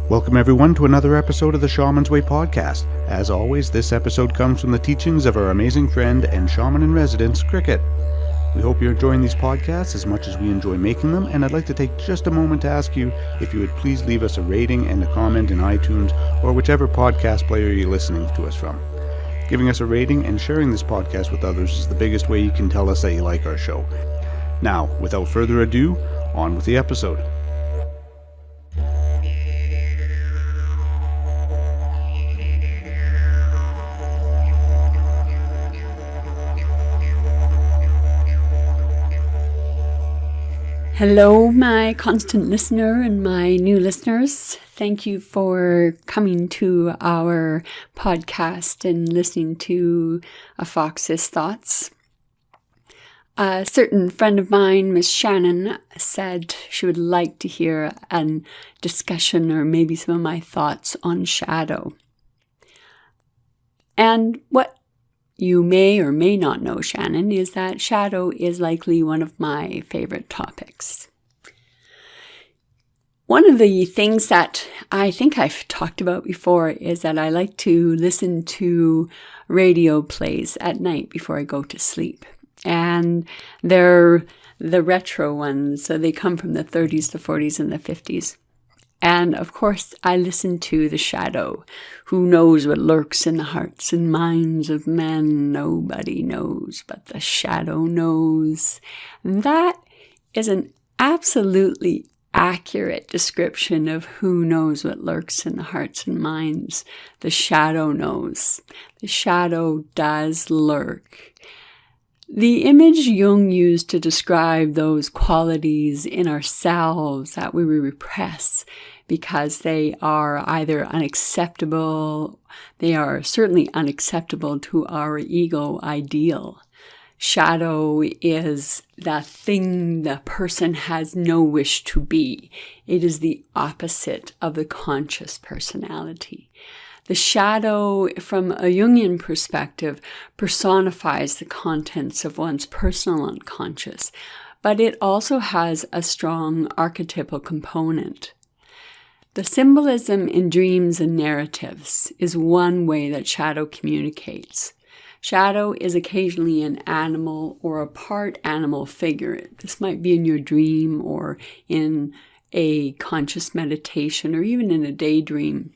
Welcome everyone to another episode of the Shaman's Way podcast. As always, this episode comes from the teachings of our amazing friend and shaman in residence, Kriket. We hope you're enjoying these podcasts as much as we enjoy making them, and I'd like to take just a moment to ask you if you would please leave us a rating and a comment in iTunes or whichever podcast player you're listening to us from. Giving us a rating and sharing this podcast with others is the biggest way you can tell us that you like our show. Now, without further ado, on with the episode. Hello, my constant listener and my new listeners. Thank you for coming to our podcast and listening to A Fox's Thoughts. A certain friend of mine, Miss Shannon, said she would like to hear a discussion or maybe some of my thoughts on shadow. And what you may or may not know, Shannon, is that shadow is likely one of my favorite topics. One of the things that I think I've talked about before is that I like to listen to radio plays at night before I go to sleep. And they're the retro ones, so they come from the 30s, the 40s, and the 50s. And of course, I listen to The Shadow. Who knows what lurks in the hearts and minds of men? Nobody knows, but the shadow knows. And that is an absolutely accurate description of who knows what lurks in the hearts and minds. The shadow knows. The shadow does lurk. The image Jung used to describe those qualities in ourselves that we repress because they are either unacceptable, they are certainly unacceptable to our ego ideal. Shadow is that thing the person has no wish to be. It is the opposite of the conscious personality. The shadow, from a Jungian perspective, personifies the contents of one's personal unconscious, but it also has a strong archetypal component. The symbolism in dreams and narratives is one way that shadow communicates. Shadow is occasionally an animal or a part animal figure. This might be in your dream or in a conscious meditation or even in a daydream.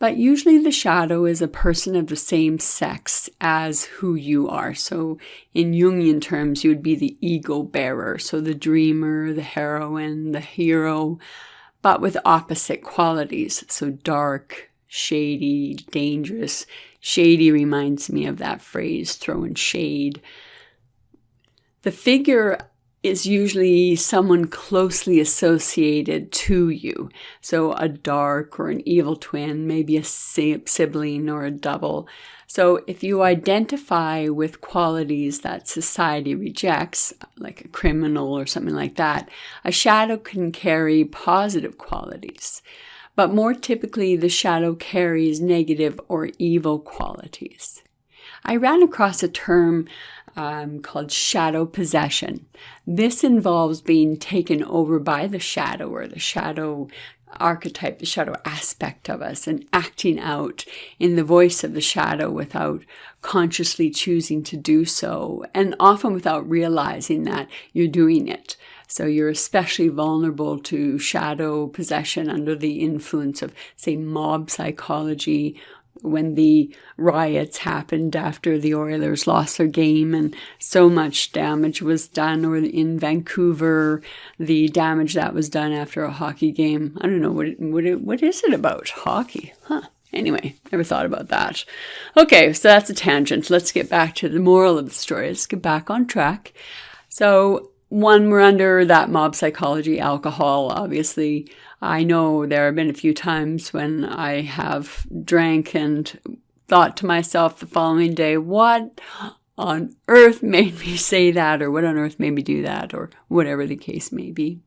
But usually the shadow is a person of the same sex as who you are. So in Jungian terms, you would be the ego bearer. So the dreamer, the heroine, the hero, but with opposite qualities. So dark, shady, dangerous. Shady reminds me of that phrase, throwing shade. The figure is usually someone closely associated to you. So a dark or an evil twin, maybe a sibling or a double. So if you identify with qualities that society rejects, like a criminal or something like that, a shadow can carry positive qualities. But more typically, the shadow carries negative or evil qualities. I ran across a term called shadow possession. This involves being taken over by the shadow or the shadow archetype, the shadow aspect of us, and acting out in the voice of the shadow without consciously choosing to do so, and often without realizing that you're doing it. So you're especially vulnerable to shadow possession under the influence of, say, mob psychology, when the riots happened after the Oilers lost their game and so much damage was done, or in Vancouver, the damage that was done after a hockey game. I don't know, what is it about hockey? Anyway, never thought about that. Okay, so that's a tangent. Let's get back to the moral of the story. Let's get back on track. So one, we're under that mob psychology, alcohol, obviously. I know there have been a few times when I have drank and thought to myself the following day, what on earth made me say that, or what on earth made me do that, or whatever the case may be.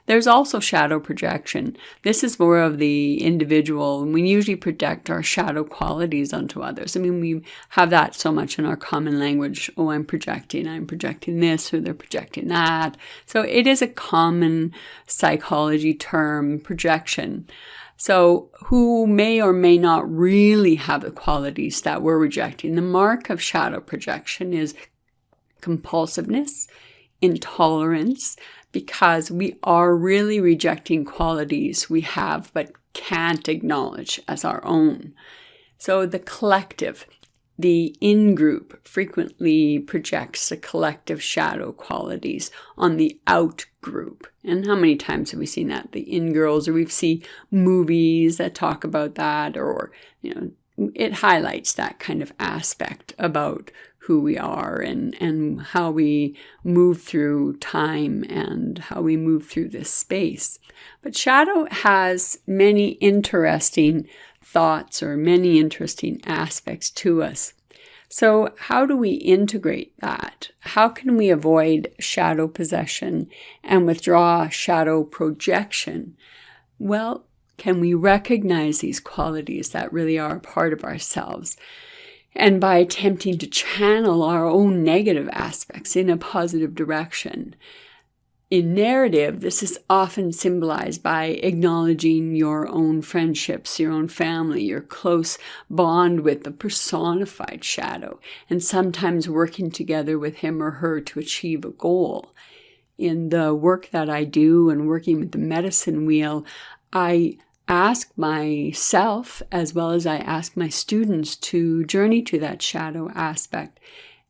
There's also shadow projection. This is more of the individual. We usually project our shadow qualities onto others. I mean, we have that so much in our common language. Oh, I'm projecting this, or they're projecting that. So it is a common psychology term, projection. So who may or may not really have the qualities that we're rejecting. The mark of shadow projection is compulsiveness, intolerance, because we are really rejecting qualities we have but can't acknowledge as our own. So the collective, the in-group, frequently projects the collective shadow qualities on the out-group. And how many times have we seen that? The in-girls, or we've seen movies that talk about that, or, it highlights that kind of aspect about who we are and how we move through time and how we move through this space. But shadow has many interesting thoughts or many interesting aspects to us. So how do we integrate that? How can we avoid shadow possession and withdraw shadow projection? Well, can we recognize these qualities that really are a part of ourselves? And by attempting to channel our own negative aspects in a positive direction. In narrative, this is often symbolized by acknowledging your own friendships, your own family, your close bond with the personified shadow, and sometimes working together with him or her to achieve a goal. In the work that I do and working with the medicine wheel, I ask myself, as well as I ask my students, to journey to that shadow aspect.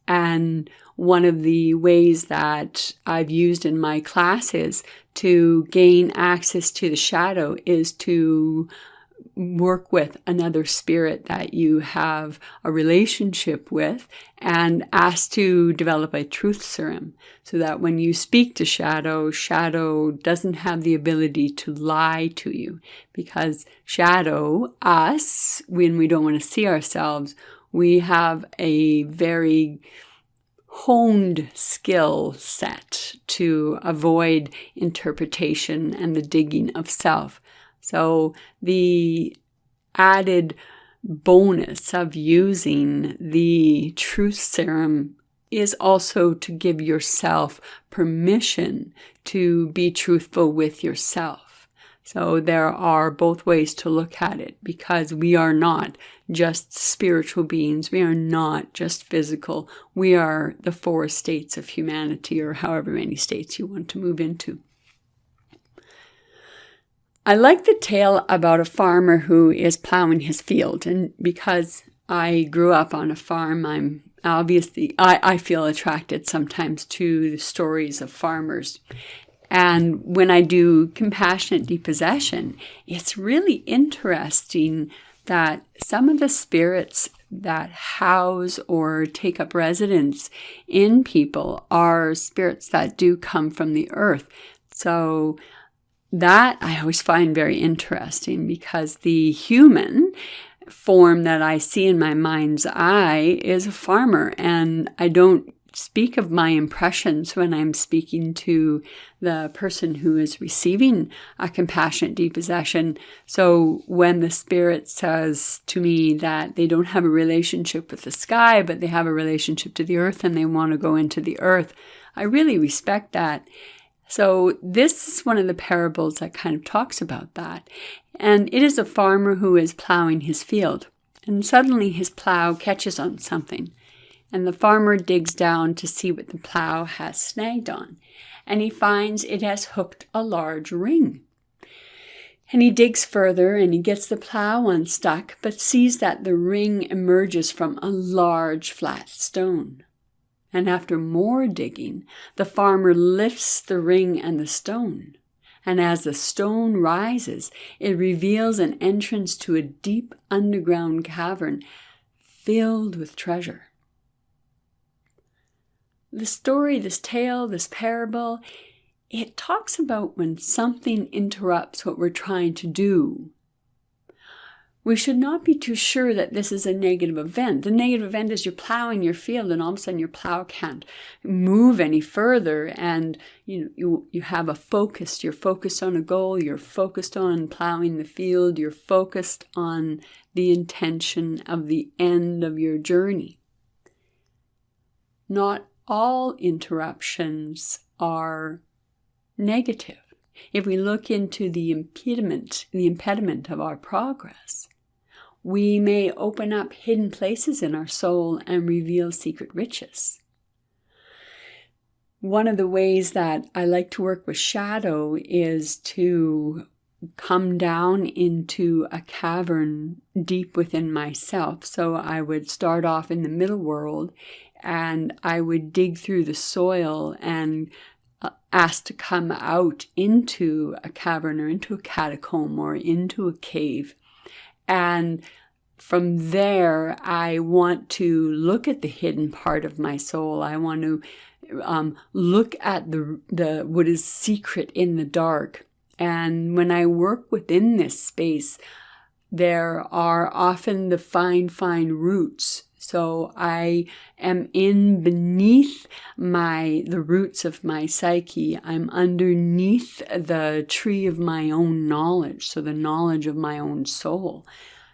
And one of the ways that I've used in my classes to gain access to the shadow is to work with another spirit that you have a relationship with and ask to develop a truth serum so that when you speak to shadow doesn't have the ability to lie to you, because shadow, us, when we don't want to see ourselves, we have a very honed skill set to avoid interpretation and the digging of self. So the added bonus of using the truth serum is also to give yourself permission to be truthful with yourself. So there are both ways to look at it, because we are not just spiritual beings. We are not just physical. We are the 4 states of humanity, or however many states you want to move into. I like the tale about a farmer who is plowing his field. And because I grew up on a farm, I feel attracted sometimes to the stories of farmers. And when I do compassionate depossession, it's really interesting that some of the spirits that house or take up residence in people are spirits that do come from the earth. So that I always find very interesting, because the human form that I see in my mind's eye is a farmer, and I don't speak of my impressions when I'm speaking to the person who is receiving a compassionate depossession. So when the spirit says to me that they don't have a relationship with the sky, but they have a relationship to the earth and they want to go into the earth, I really respect that. So this is one of the parables that kind of talks about that. And it is a farmer who is plowing his field, and suddenly his plow catches on something. And the farmer digs down to see what the plow has snagged on, and he finds it has hooked a large ring. And he digs further and he gets the plow unstuck, but sees that the ring emerges from a large flat stone. And after more digging, the farmer lifts the ring and the stone. And as the stone rises, it reveals an entrance to a deep underground cavern filled with treasure. The story, this tale, this parable, it talks about when something interrupts what we're trying to do. We should not be too sure that this is a negative event. The negative event is you're plowing your field and all of a sudden your plow can't move any further, and you have a focus. You're focused on a goal. You're focused on plowing the field. You're focused on the intention of the end of your journey. Not all interruptions are negative. If we look into the impediment of our progress, we may open up hidden places in our soul and reveal secret riches. One of the ways that I like to work with shadow is to come down into a cavern deep within myself. So I would start off in the middle world and I would dig through the soil and ask to come out into a cavern or into a catacomb or into a cave. And from there, I want to look at the hidden part of my soul. I want to look at the what is secret in the dark. And when I work within this space, there are often the fine roots. So I am in beneath the roots of my psyche. I'm underneath the tree of my own knowledge, so the knowledge of my own soul.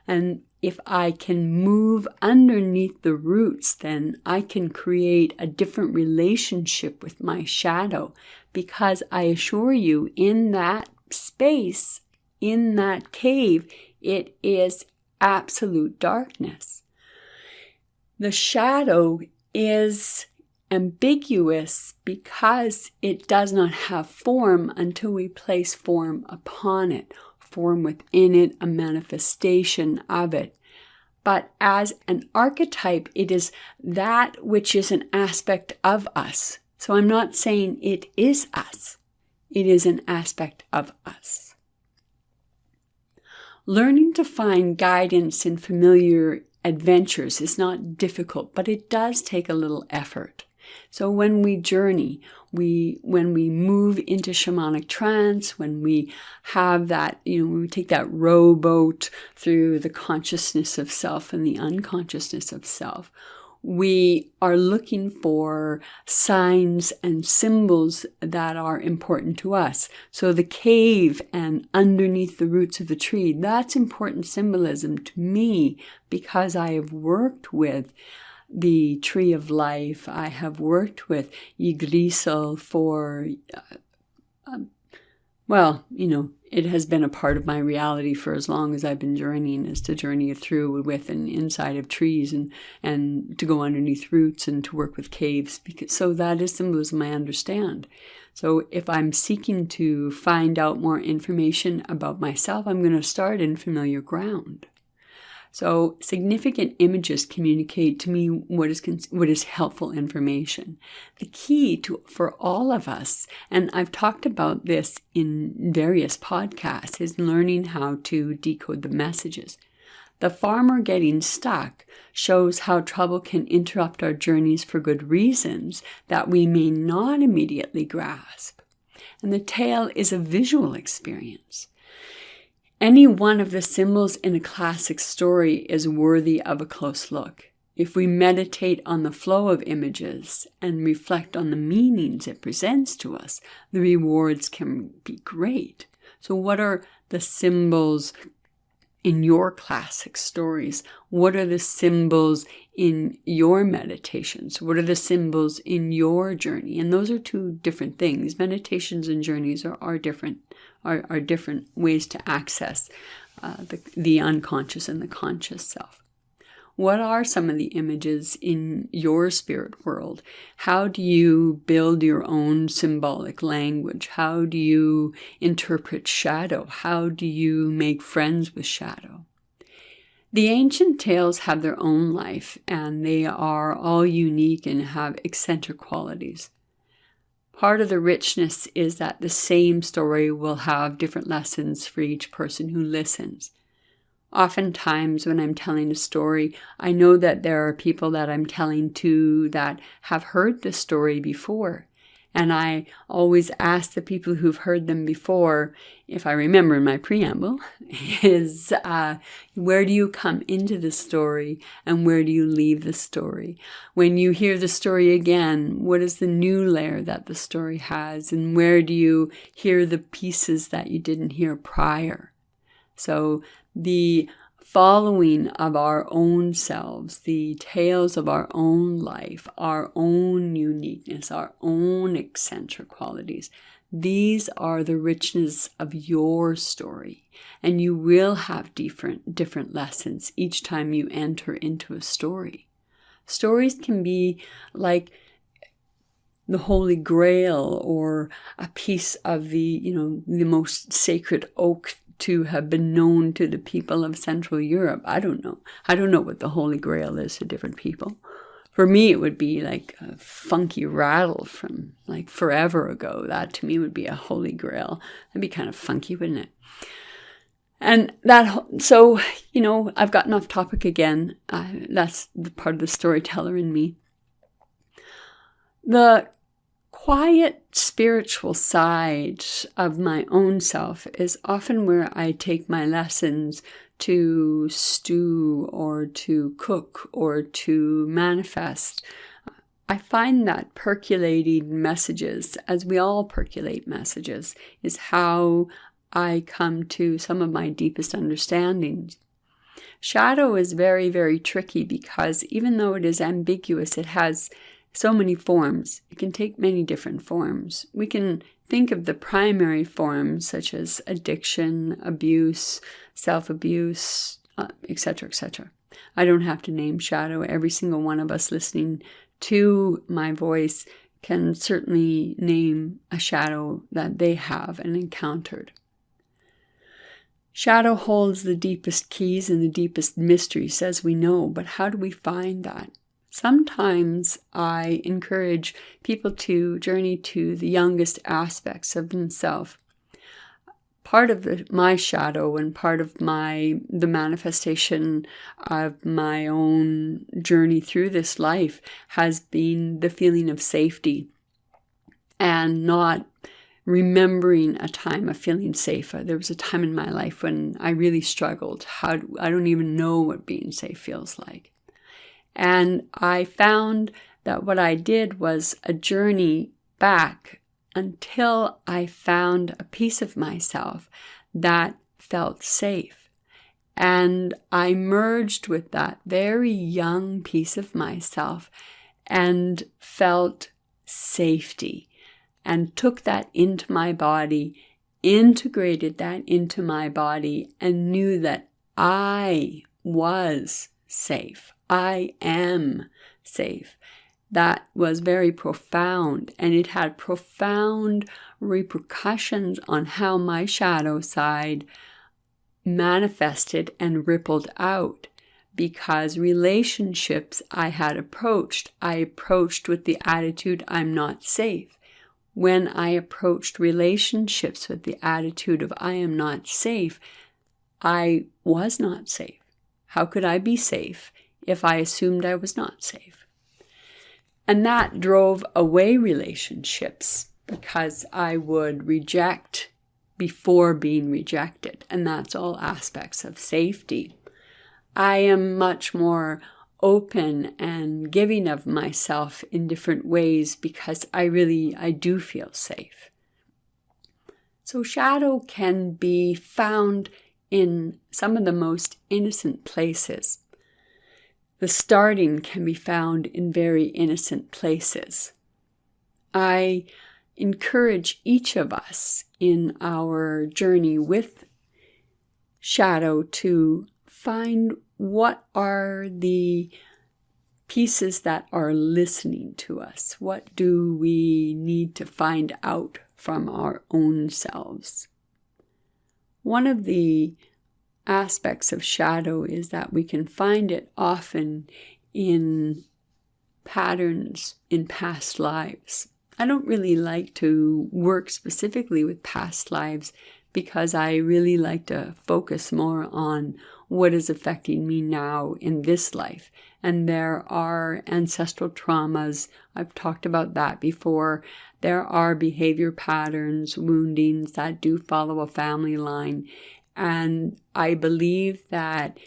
And if I can move underneath the roots, then I can create a different relationship with my shadow, because I assure you, in that space, in that cave, it is absolute darkness. The shadow is ambiguous because it does not have form until we place form upon it, form within it, a manifestation of it. But as an archetype, it is that which is an aspect of us. So I'm not saying it is us. It is an aspect of us. Learning to find guidance in familiar adventures is not difficult, but it does take a little effort. So when we journey, when we move into shamanic trance, when we have that, when we take that rowboat through the consciousness of self and the unconsciousness of self, we are looking for signs and symbols that are important to us. So the cave and underneath the roots of the tree, that's important symbolism to me, because I have worked with the tree of life. I have worked with Yggdrasil for, it has been a part of my reality for as long as I've been journeying, is to journey through with and inside of trees and to go underneath roots and to work with caves. So that is symbolism I understand. So if I'm seeking to find out more information about myself, I'm going to start in familiar ground. So significant images communicate to me what is helpful information. The key for all of us, and I've talked about this in various podcasts, is learning how to decode the messages. The farmer getting stuck shows how trouble can interrupt our journeys for good reasons that we may not immediately grasp. And the tale is a visual experience. Any one of the symbols in a classic story is worthy of a close look. If we meditate on the flow of images and reflect on the meanings it presents to us, the rewards can be great. So what are the symbols in your classic stories? What are the symbols in your meditations? What are the symbols in your journey? And those are two different things. Meditations and journeys are different ways to access the unconscious and the conscious self. What are some of the images in your spirit world? How do you build your own symbolic language? How do you interpret shadow? How do you make friends with shadow? The ancient tales have their own life, and they are all unique and have eccentric qualities. Part of the richness is that the same story will have different lessons for each person who listens. Oftentimes when I'm telling a story, I know that there are people that I'm telling to that have heard the story before. And I always ask the people who've heard them before, if I remember in my preamble, is where do you come into the story and where do you leave the story? When you hear the story again, what is the new layer that the story has? And where do you hear the pieces that you didn't hear prior? So the following of our own selves, the tales of our own life, our own uniqueness, our own eccentric qualities. These are the richness of your story. And you will have different lessons each time you enter into a story. Stories can be like the Holy Grail or a piece of the most sacred oak to have been known to the people of Central Europe. I don't know. I don't know what the Holy Grail is to different people. For me, it would be like a funky rattle from like forever ago. That to me would be a Holy Grail. That'd be kind of funky, wouldn't it? And so, I've gotten off topic again. That's the part of the storyteller in me. The quiet spiritual side of my own self is often where I take my lessons to stew or to cook or to manifest. I find that percolating messages, as we all percolate messages, is how I come to some of my deepest understandings. Shadow is very, very tricky because even though it is ambiguous, it has so many forms. It can take many different forms. We can think of the primary forms such as addiction, abuse, self-abuse, etc., etc. I don't have to name shadow. Every single one of us listening to my voice can certainly name a shadow that they have and encountered. Shadow holds the deepest keys and the deepest mysteries, as we know, but how do we find that? Sometimes I encourage people to journey to the youngest aspects of themselves. Part of my shadow and part of the manifestation of my own journey through this life has been the feeling of safety and not remembering a time of feeling safe. There was a time in my life when I really struggled. I don't even know what being safe feels like. And I found that what I did was a journey back until I found a piece of myself that felt safe. And I merged with that very young piece of myself and felt safety and took that into my body, integrated that into my body, and knew that I was safe. I am safe. That was very profound, and it had profound repercussions on how my shadow side manifested and rippled out, because relationships I approached with the attitude, I'm not safe. When I approached relationships with the attitude of I am not safe, I was not safe. How could I be safe if I assumed I was not safe? And that drove away relationships because I would reject before being rejected. And that's all aspects of safety. I am much more open and giving of myself in different ways because I do feel safe. So shadow can be found in some of the most innocent places. The starting can be found in very innocent places. I encourage each of us in our journey with shadow to find what are the pieces that are listening to us. What do we need to find out from our own selves? One of the aspects of shadow is that we can find it often in patterns in past lives. I don't really like to work specifically with past lives because I really like to focus more on what is affecting me now in this life. And there are ancestral traumas. I've talked about that before. There are behavior patterns, woundings that do follow a family line. And I believe that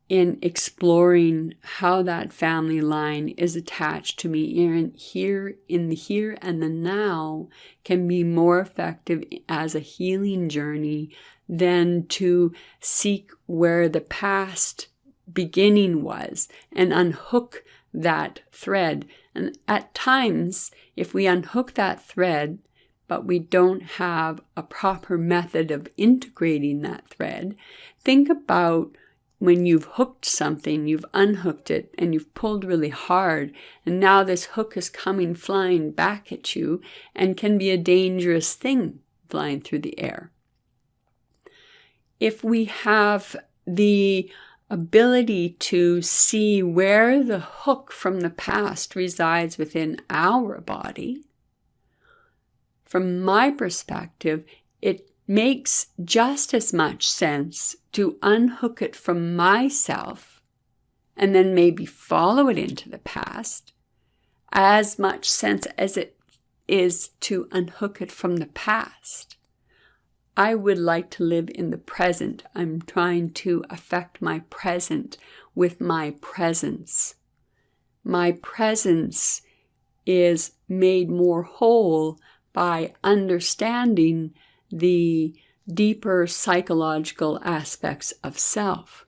in exploring how that family line is attached to me in the here and the now can be more effective as a healing journey than to seek where the past beginning was and unhook that thread. And at times, if we unhook that thread, but we don't have a proper method of integrating that thread, think about when you've hooked something, you've unhooked it, and you've pulled really hard, and now this hook is coming flying back at you and can be a dangerous thing flying through the air. If we have the ability to see where the hook from the past resides within our body, from my perspective, it makes just as much sense to unhook it from myself and then maybe follow it into the past, as much sense as it is to unhook it from the past. I would like to live in the present. I'm trying to affect my present with my presence. My presence is made more whole by understanding the deeper psychological aspects of self.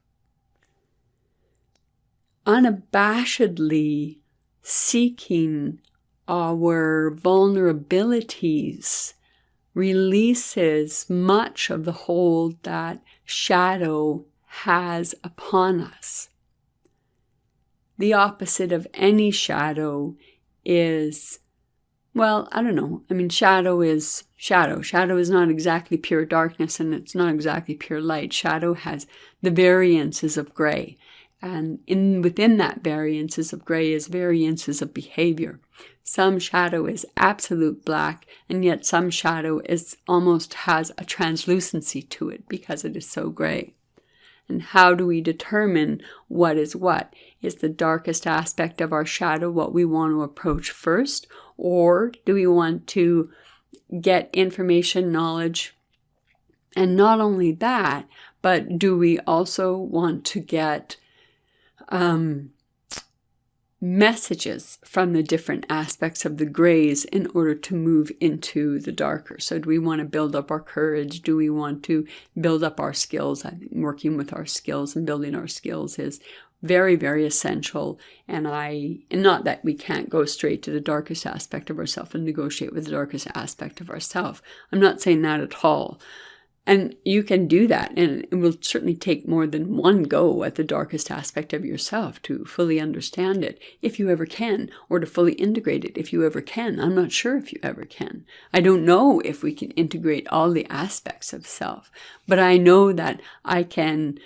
Unabashedly seeking our vulnerabilities releases much of the hold that shadow has upon us. The opposite of any shadow is, well, I don't know. I mean, shadow is shadow. Shadow is not exactly pure darkness, and it's not exactly pure light. Shadow has the variances of gray. And within that variances of gray is variances of behavior. Some shadow is absolute black, and yet some shadow almost has a translucency to it because it is so gray. And how do we determine what is what? Is the darkest aspect of our shadow what we want to approach first? Or do we want to get information, knowledge? And not only that, but do we also want to get messages from the different aspects of the grays in order to move into the darker? So do we want to build up our courage? Do we want to build up our skills? I think working with our skills and building our skills is very, very essential. And not that we can't go straight to the darkest aspect of ourselves and negotiate with the darkest aspect of ourselves. I'm not saying that at all. And you can do that, and it will certainly take more than one go at the darkest aspect of yourself to fully understand it, if you ever can, or to fully integrate it, if you ever can. I'm not sure if you ever can. I don't know if we can integrate all the aspects of self, but I know that I can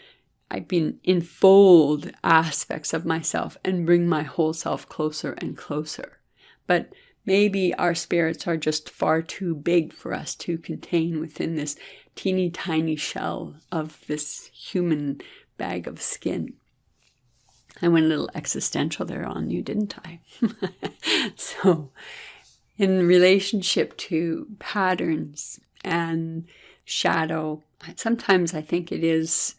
enfold aspects of myself and bring my whole self closer and closer. But maybe our spirits are just far too big for us to contain within this teeny tiny shell of this human bag of skin. I went a little existential there on you, didn't I? So, in relationship to patterns and shadow, sometimes I think it is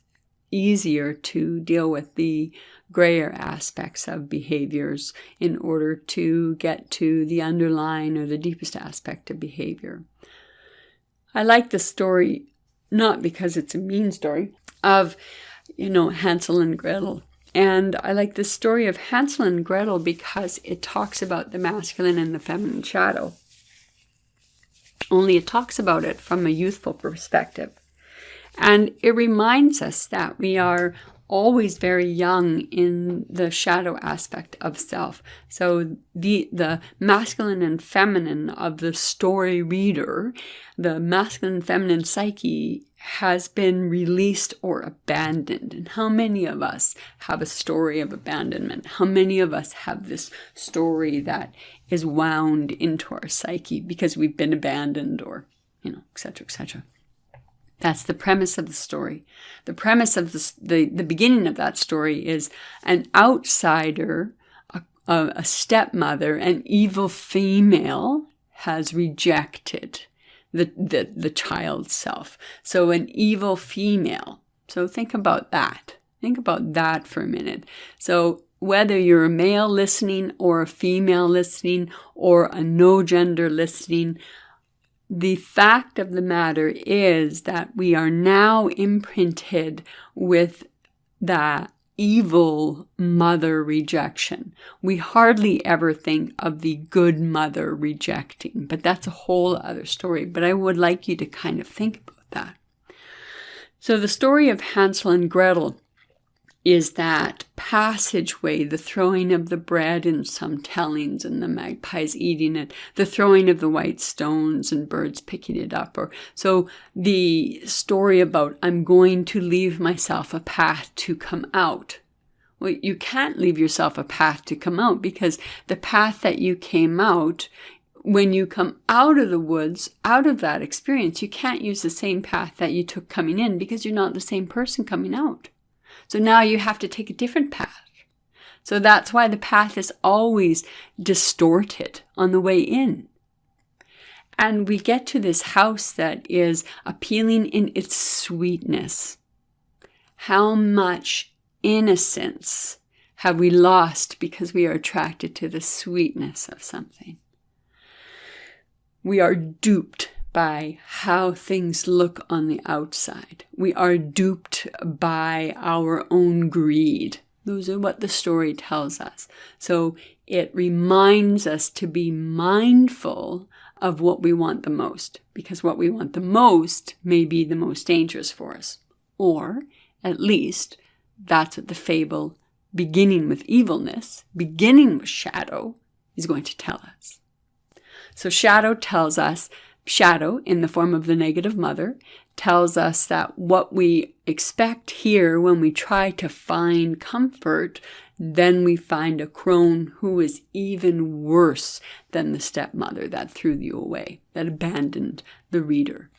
easier to deal with the grayer aspects of behaviors in order to get to the underlying or the deepest aspect of behavior. I like the story, not because it's a mean story, of, Hansel and Gretel. And I like the story of Hansel and Gretel because it talks about the masculine and the feminine shadow. Only it talks about it from a youthful perspective. And it reminds us that we are always very young in the shadow aspect of self. So the masculine and feminine of the story reader, the masculine and feminine psyche has been released or abandoned. And how many of us have a story of abandonment? How many of us have this story that is wound into our psyche because we've been abandoned or, etc., etc.? That's the premise of the story. The premise of the beginning of that story is an outsider, a stepmother, an evil female, has rejected the child's self. So an evil female. So think about that. Think about that for a minute. So whether you're a male listening or a female listening or a no gender listening, the fact of the matter is that we are now imprinted with the evil mother rejection. We hardly ever think of the good mother rejecting, but that's a whole other story. But I would like you to kind of think about that. So the story of Hansel and Gretel is that passageway, the throwing of the bread in some tellings and the magpies eating it, the throwing of the white stones and birds picking it up. Or so the story about I'm going to leave myself a path to come out. Well, you can't leave yourself a path to come out, because the path that you came out, when you come out of the woods, out of that experience, you can't use the same path that you took coming in, because you're not the same person coming out. So now you have to take a different path. So that's why the path is always distorted on the way in. And we get to this house that is appealing in its sweetness. How much innocence have we lost because we are attracted to the sweetness of something? We are duped by how things look on the outside. We are duped by our own greed. Those are what the story tells us. So it reminds us to be mindful of what we want the most, because what we want the most may be the most dangerous for us. Or at least that's what the fable, beginning with evilness, beginning with shadow, is going to tell us. So shadow tells us, shadow, in the form of the negative mother, tells us that what we expect here when we try to find comfort, then we find a crone who is even worse than the stepmother that threw you away, that abandoned the reader.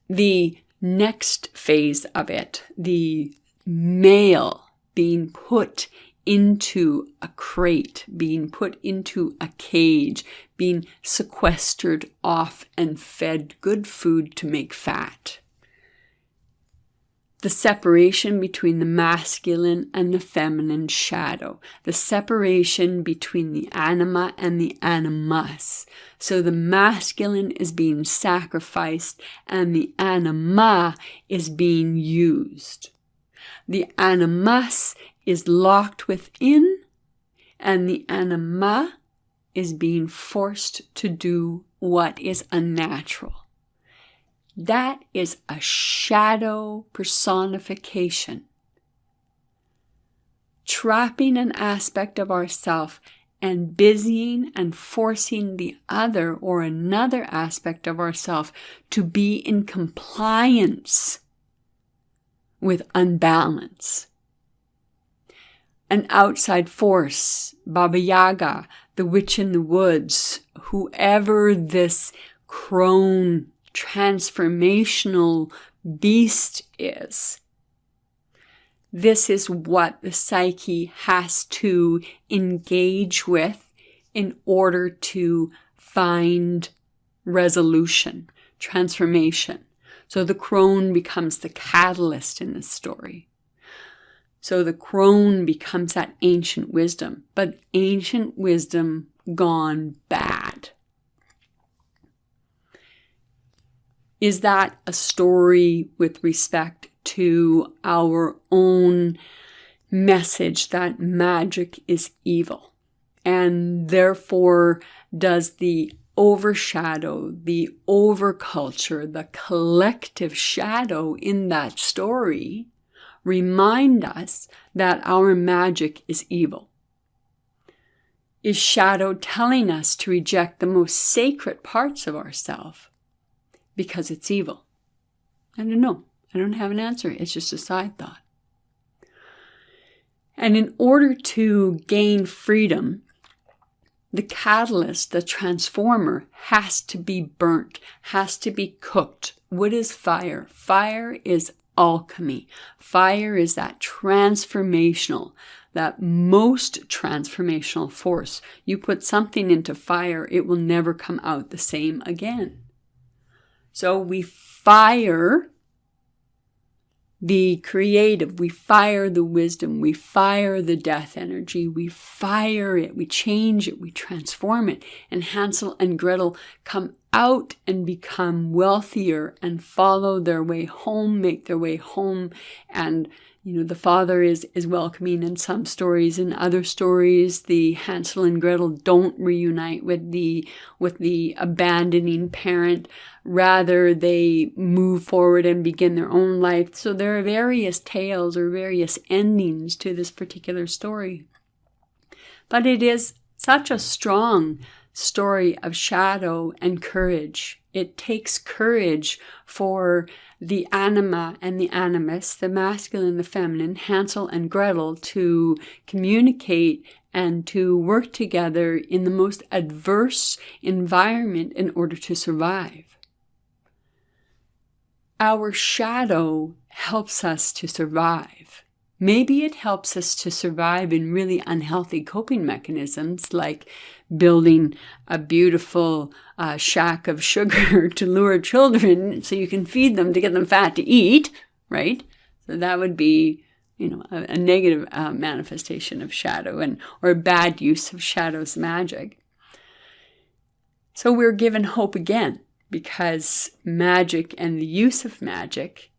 The next phase of it, the male being put into a crate, being put into a cage, being sequestered off and fed good food to make fat. The separation between the masculine and the feminine shadow. The separation between the anima and the animus. So the masculine is being sacrificed and the anima is being used. The animus is locked within, and the anima is being forced to do what is unnatural. That is a shadow personification, trapping an aspect of ourself and busying and forcing the other or another aspect of ourself to be in compliance with unbalance. An outside force, Baba Yaga, the witch in the woods, whoever this crone transformational beast is. This is what the psyche has to engage with in order to find resolution, transformation. So the crone becomes the catalyst in this story. So the crone becomes that ancient wisdom, but ancient wisdom gone bad. Is that a story with respect to our own message that magic is evil? And therefore, does the overshadow, the overculture, the collective shadow in that story remind us that our magic is evil? Is shadow telling us to reject the most sacred parts of ourselves because it's evil? I don't know. I don't have an answer. It's just a side thought. And in order to gain freedom, The catalyst, the transformer, has to be burnt, has to be cooked. What is fire? Fire is alchemy. Fire is that transformational, that most transformational force. You put something into fire, it will never come out the same again. So we fire the creative, we fire the wisdom, we fire the death energy, we fire it, we change it, we transform it. And Hansel and Gretel come out and become wealthier and follow their way home, make their way home. And, the father is welcoming in some stories. In other stories, the Hansel and Gretel don't reunite with the abandoning parent. Rather, they move forward and begin their own life. So there are various tales or various endings to this particular story. But it is such a strong story of shadow and courage. It takes courage for the anima and the animus, the masculine and the feminine, Hansel and Gretel, to communicate and to work together in the most adverse environment in order to survive. Our shadow helps us to survive. Maybe it helps us to survive in really unhealthy coping mechanisms, like building a beautiful shack of sugar to lure children so you can feed them to get them fat to eat, right? So that would be, a negative manifestation of shadow or a bad use of shadow's magic. So we're given hope again, because magic and the use of magic,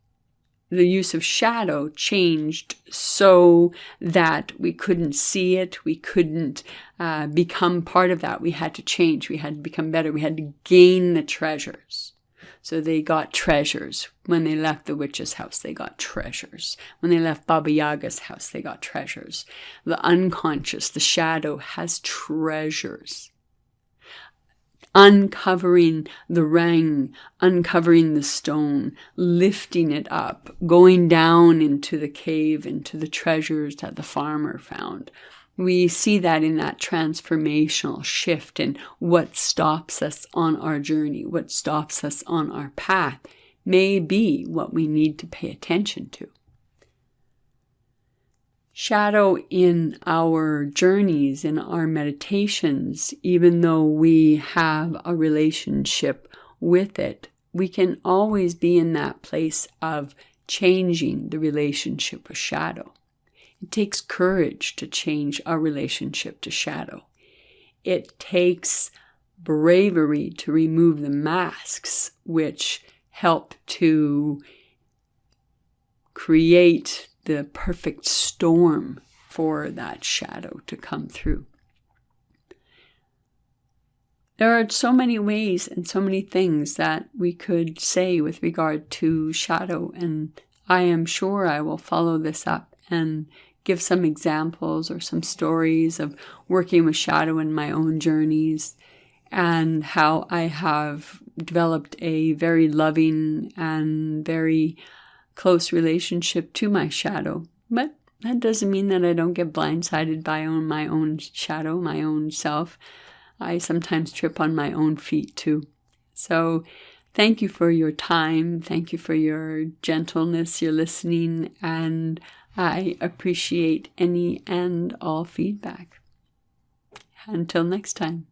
the use of shadow, changed so that we couldn't see it. We couldn't become part of that. We had to change. We had to become better. We had to gain the treasures. So they got treasures. When they left the witch's house, they got treasures. When they left Baba Yaga's house, they got treasures. The unconscious, the shadow, has treasures. Uncovering the ring, uncovering the stone, lifting it up, going down into the cave, into the treasures that the farmer found. We see that in that transformational shift in what stops us on our journey, what stops us on our path, may be what we need to pay attention to. Shadow in our journeys, in our meditations, even though we have a relationship with it, we can always be in that place of changing the relationship with shadow. It takes courage to change our relationship to shadow. It takes bravery to remove the masks which help to create the perfect storm for that shadow to come through. There are so many ways and so many things that we could say with regard to shadow, and I am sure I will follow this up and give some examples or some stories of working with shadow in my own journeys and how I have developed a very loving and very close relationship to my shadow. But that doesn't mean that I don't get blindsided by my own shadow, my own self. I sometimes trip on my own feet too. So thank you for your time. Thank you for your gentleness, your listening, and I appreciate any and all feedback. Until next time.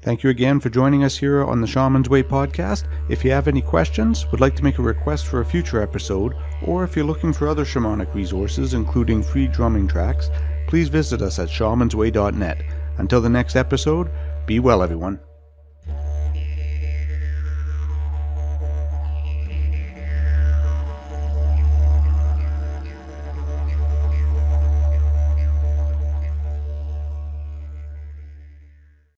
Thank you again for joining us here on the Shaman's Way podcast. If you have any questions, would like to make a request for a future episode, or if you're looking for other shamanic resources, including free drumming tracks, please visit us at shamansway.net. Until the next episode, be well, everyone.